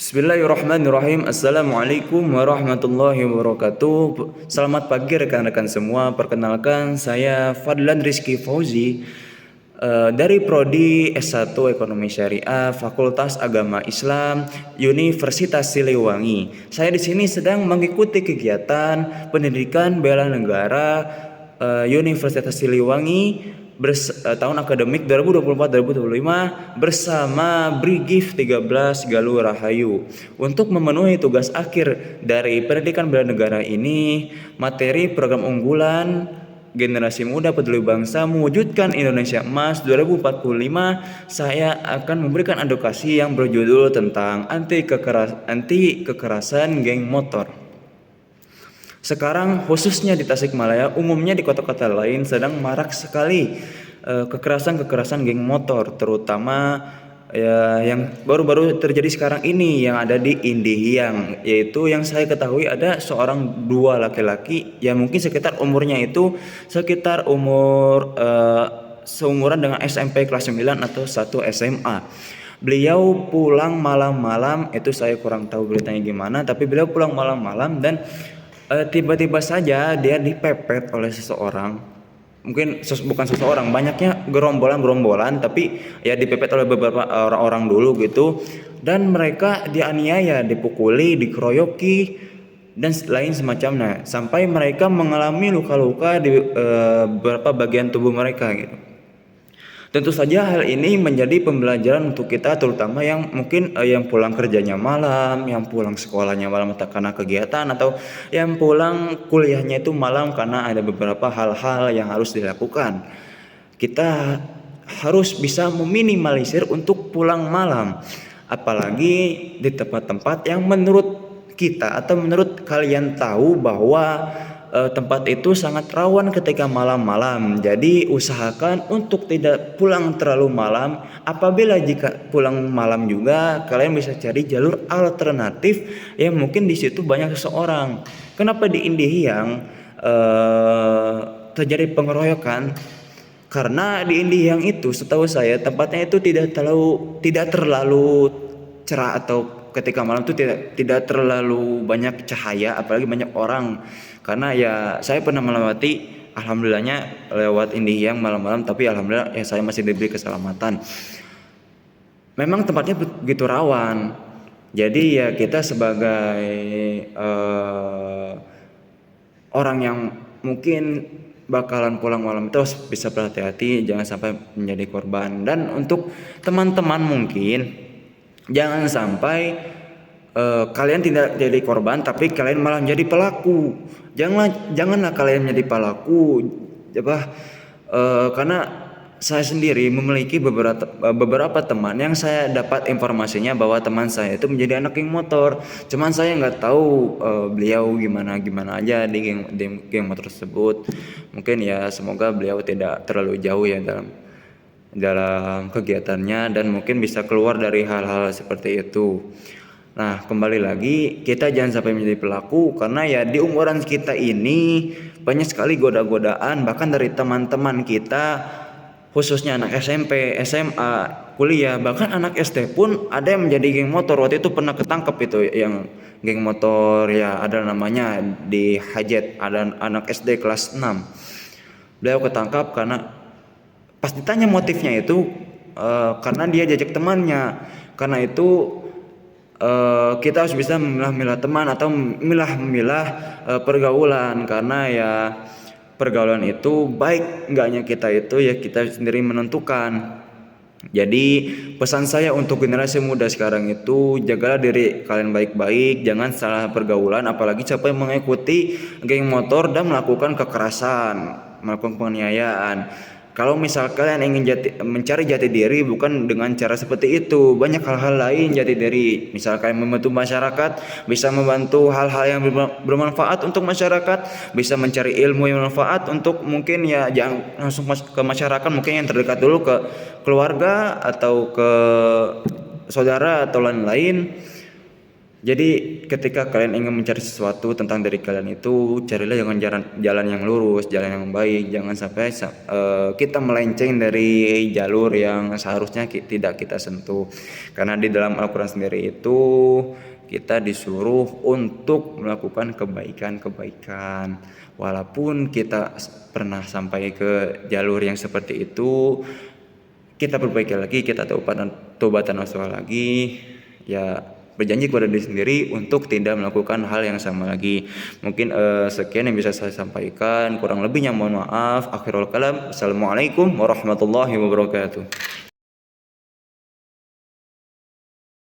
Bismillahirrahmanirrahim. Assalamualaikum warahmatullahi wabarakatuh. Selamat pagi rekan-rekan semua. Perkenalkan, saya Fadlan Rizky Fauzi dari Prodi S1 Ekonomi Syariah Fakultas Agama Islam Universitas Siliwangi. Saya di sini sedang mengikuti kegiatan pendidikan bela negara Universitas Siliwangi tahun akademik 2024-2025 bersama Brigif 13 Galuh Rahayu. Untuk memenuhi tugas akhir dari pendidikan bela negara ini, materi program unggulan Generasi Muda Peduli Bangsa Mewujudkan Indonesia Emas 2045, saya akan memberikan edukasi yang berjudul tentang anti kekerasan geng motor. Sekarang khususnya di Tasikmalaya, umumnya di kota-kota lain sedang marak sekali kekerasan geng motor, terutama yang baru-baru terjadi sekarang ini yang ada di Indihiyang, yaitu yang saya ketahui ada dua laki-laki yang mungkin sekitar umurnya itu sekitar seumuran dengan SMP kelas 9 atau 1 SMA. Beliau pulang malam-malam, itu saya kurang tahu beritanya gimana, tapi beliau pulang malam-malam dan tiba-tiba saja dia dipepet oleh seseorang. Mungkin bukan seseorang, banyaknya gerombolan, tapi ya dipepet oleh beberapa orang dulu gitu. Dan mereka dianiaya, dipukuli, dikeroyoki dan lain semacamnya, sampai mereka mengalami luka-luka di beberapa bagian tubuh mereka gitu. Tentu saja hal ini menjadi pembelajaran untuk kita, terutama yang mungkin yang pulang kerjanya malam, yang pulang sekolahnya malam karena kegiatan, atau yang pulang kuliahnya itu malam karena ada beberapa hal-hal yang harus dilakukan. Kita harus bisa meminimalisir untuk pulang malam, apalagi di tempat-tempat yang menurut kita atau menurut kalian tahu bahwa tempat itu sangat rawan ketika malam-malam. Jadi usahakan untuk tidak pulang terlalu malam. Apabila jika pulang malam juga, kalian bisa cari jalur alternatif yang mungkin di situ banyak seseorang. Kenapa di Indihiyang terjadi pengeroyokan? Karena di Indihiyang itu setahu saya tempatnya itu tidak terlalu cerah, atau ketika malam itu tidak terlalu banyak cahaya, apalagi banyak orang. Karena ya saya pernah melewati, alhamdulillahnya lewat Indihiyang malam-malam, tapi alhamdulillah ya saya masih diberi keselamatan. Memang tempatnya begitu rawan. Jadi ya kita sebagai orang yang mungkin bakalan pulang malam itu bisa berhati-hati, jangan sampai menjadi korban. Dan untuk teman-teman mungkin jangan sampai kalian tidak jadi korban tapi kalian malah menjadi pelaku. Janganlah kalian menjadi pelaku, karena saya sendiri memiliki beberapa teman yang saya dapat informasinya bahwa teman saya itu menjadi anak geng motor. Cuman saya nggak tahu beliau gimana aja di geng motor tersebut. Mungkin ya semoga beliau tidak terlalu jauh ya dalam kegiatannya dan mungkin bisa keluar dari hal-hal seperti itu. Nah, kembali lagi, kita jangan sampai menjadi pelaku, karena ya di umuran kita ini banyak sekali goda-godaan, bahkan dari teman-teman kita, khususnya anak SMP, SMA, kuliah, bahkan anak SD pun ada yang menjadi geng motor. Waktu itu pernah ketangkep itu yang geng motor, ya ada namanya di Hajet, ada anak SD kelas 6. Beliau ketangkap karena pas ditanya motifnya itu karena dia jajak temannya. Karena itu kita harus bisa memilah-milah teman atau memilah pergaulan, karena ya pergaulan itu baik enggaknya kita itu ya kita sendiri menentukan. Jadi pesan saya untuk generasi muda sekarang itu, jagalah diri kalian baik-baik, jangan salah pergaulan, apalagi sampai mengikuti geng motor dan melakukan kekerasan, melakukan penganiayaan. Kalau misal kalian ingin mencari jati diri bukan dengan cara seperti itu, banyak hal-hal lain jati diri. Misal kalian membantu masyarakat, bisa membantu hal-hal yang bermanfaat untuk masyarakat, bisa mencari ilmu yang bermanfaat untuk mungkin ya jangan langsung ke masyarakat, mungkin yang terdekat dulu ke keluarga atau ke saudara atau lain-lain. Jadi ketika kalian ingin mencari sesuatu tentang diri kalian itu, carilah dengan jalan yang lurus, jalan yang baik. Jangan sampai kita melenceng dari jalur yang seharusnya tidak kita sentuh. Karena di dalam Al-Quran sendiri itu kita disuruh untuk melakukan kebaikan-kebaikan. Walaupun kita pernah sampai ke jalur yang seperti itu, kita perbaiki lagi, kita taubatan nasuha lagi, ya berjanji kepada diri sendiri untuk tidak melakukan hal yang sama lagi. Mungkin sekian yang bisa saya sampaikan, kurang lebihnya mohon maaf. Akhirul kalam, assalamualaikum warahmatullahi wabarakatuh.